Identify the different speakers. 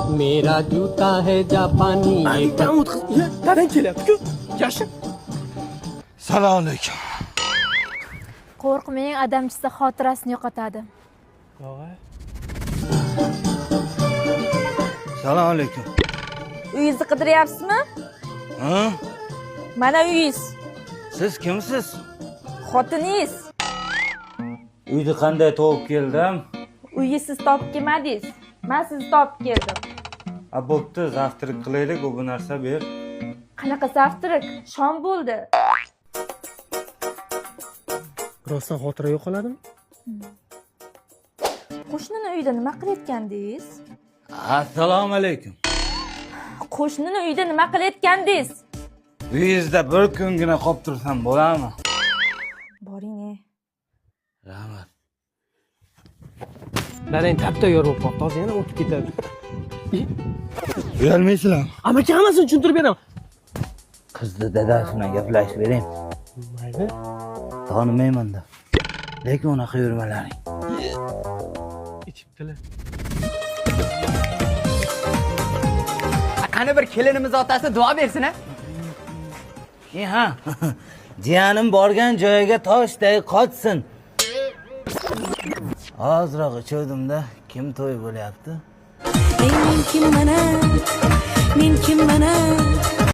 Speaker 1: मेरा जूता है जापानी
Speaker 2: Dadang kelyapti-ku. Yaxshi.
Speaker 3: Salom alaykum.
Speaker 4: Qo'rqmang, adamchisi xotirasini yo'qotadi.
Speaker 2: Og'a.
Speaker 3: Salom alaykum.
Speaker 4: Uyingizni qidiryapsizmi?
Speaker 3: Ha?
Speaker 4: Mana uyingiz.
Speaker 3: Siz kimsiz?
Speaker 4: Xotiningiz.
Speaker 3: Uyni qanday topib keldim?
Speaker 4: Uyni siz topib kelmadingiz. Men sizni topib keldim.
Speaker 3: Bo'pti, zavtrik qilaylik, bu narsa ber.
Speaker 4: Qanaqa zavtrik? Shom bo'ldi.
Speaker 2: Rostdan xotira yo'qoladimi?
Speaker 4: Qo'shnini uyida nima qilayotgandingiz?
Speaker 3: Assalomu alaykum.
Speaker 4: Qo'shnini uyida nima qilayotgandingiz?
Speaker 3: Uyingizda bir kungina qolib tursam bo'ladimi?
Speaker 4: Boring.
Speaker 3: Rahmat.
Speaker 2: Dadang tap-tayyor bo'lib qolibdi. Hozir yana o'tib ketadi.
Speaker 3: Uyalmaysizlarmi?
Speaker 2: Amaki hammasini tushuntirib beraman.
Speaker 3: Qizni dadasi bilan gaplashib bering.
Speaker 2: Mayli.
Speaker 3: Tanimayman-da. Lekin unaqa yurmalaring.
Speaker 2: Ichibdilar.
Speaker 5: Qani bir kelinimiz otasi duo bersin ha?
Speaker 3: Ha. Jiyanim borgan joyiga toshday qochsin. Ozroq ichuvdim-da, kim to'y bo'lyapti?
Speaker 6: Men kimman?